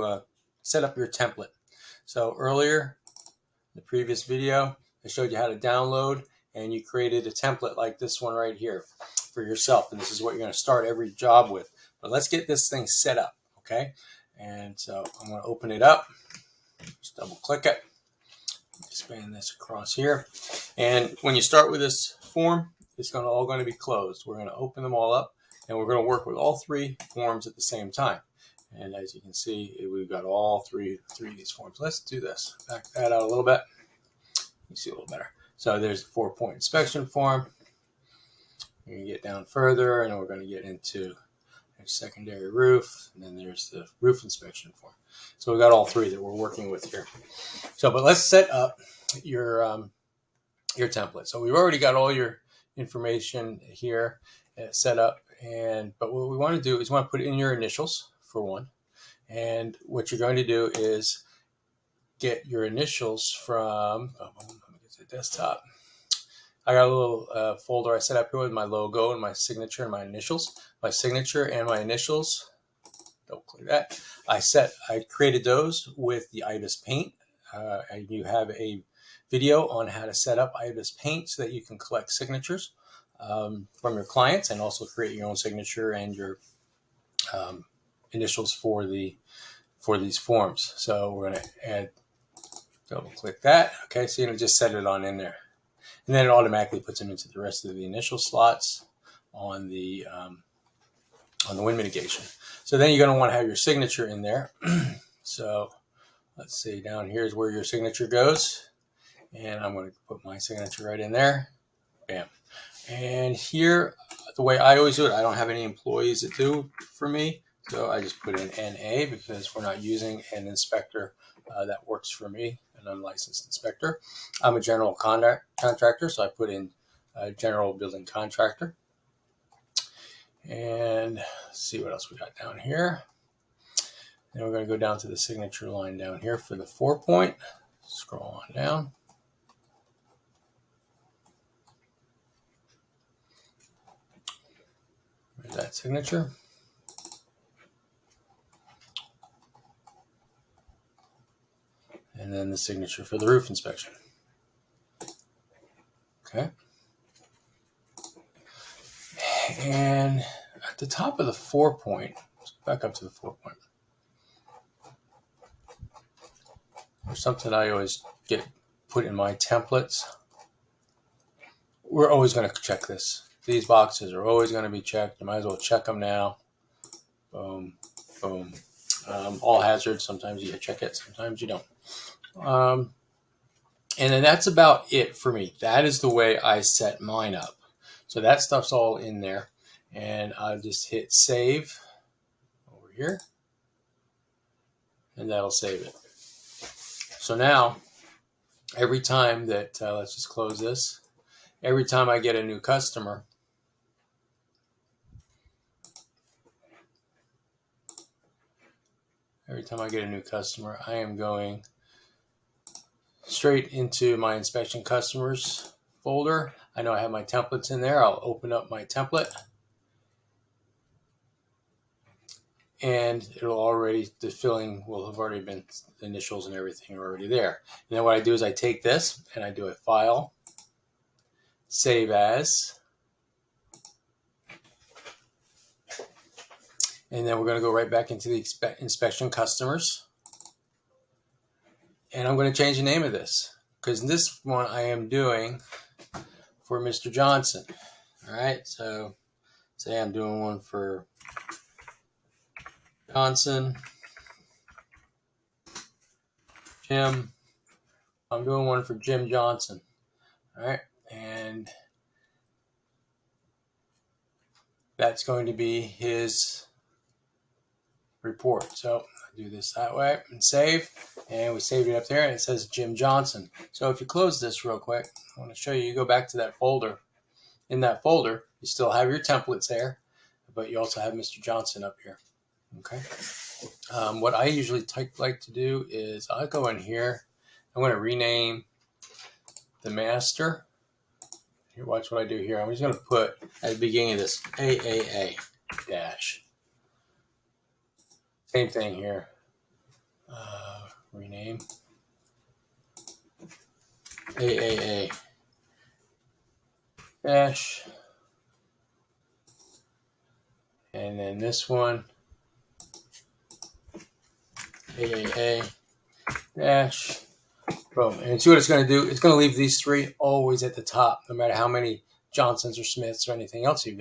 to set up your template. So earlier, in the previous video, I showed you how to download, and you created a template like this one right here for yourself. And this is what you're going to start every job with. But let's get this thing set up, okay? And so I'm going to open it up. Just double click it. Expand this across here. And when you start with this form, it's all going to be closed. We're going to open them all up, and we're going to work with all three forms at the same time. And as you can see, we've got all three of these forms. Let's do this. Back that out a little bit. You see a little better. So there's the 4-point inspection form. We're going to get down further, and we're going to get into a secondary roof, and then there's the roof inspection form. So we've got all three that we're working with here. So, but let's set up your template. So we've already got all your information here set up, but what we want to do is put in your initials for one. And what you're going to do is get your initials from, let me get to the desktop. I got a little folder I set up here with my logo and my signature and my initials. My signature and my initials, double click that. I created those with the IBIS Paint. And you have a video on how to set up IBIS Paint so that you can collect signatures from your clients and also create your own signature and your initials for these forms. So we're going to add, double click that. Okay, so you're going to just set it on in there. And then it automatically puts them into the rest of the initial slots on the wind mitigation. So then you're going to want to have your signature in there. So let's see, down here is where your signature goes. And I'm going to put my signature right in there. Bam. And here, the way I always do it, I don't have any employees that do for me. So I just put in NA because we're not using an inspector that works for me, an unlicensed inspector. I'm a general contractor, so I put in general building contractor. And let's see what else we got down here. Then we're going to go down to the signature line down here for the 4-point. Scroll on down. There's that signature. And then the signature for the roof inspection. Okay. And at the top of the 4-point, let's back up to the 4-point. There's something I always get put in my templates. We're always going to check this. These boxes are always going to be checked. You might as well check them now. Boom, boom. All hazards. Sometimes you check it, sometimes you don't. And then that's about it for me. That is the way I set mine up. So that stuff's all in there. And I'll just hit save over here. And that'll save it. So now, every time that, let's just close this. Every time I get a new customer, I am going straight into my inspection customers folder. I know I have my templates in there. I'll open up my template. And the filling will have already been, the initials and everything are already there. And then what I do is I take this and I do a file, save as, and then we're going to go right back into the inspection customers. And I'm going to change the name of this because this one I am doing for Mr. Johnson. All right, so say I'm doing one for Johnson, Jim. I'm doing one for Jim Johnson. All right, and that's going to be his report. So I do this that way and save, and we saved it up there, and it says Jim Johnson. So if you close this real quick, I want to show you. You go back to that folder. In that folder, you still have your templates there, but you also have Mr. Johnson up here. Okay. What I usually like to do is I'll go in here. I'm going to rename the master. Here, watch what I do here. I'm just going to put at the beginning of this AAA dash. Same thing here. rename AAA dash, and then this one AAA dash, boom. And see what it's going to do? It's going to leave these three always at the top, no matter how many Johnsons or Smiths or anything else you've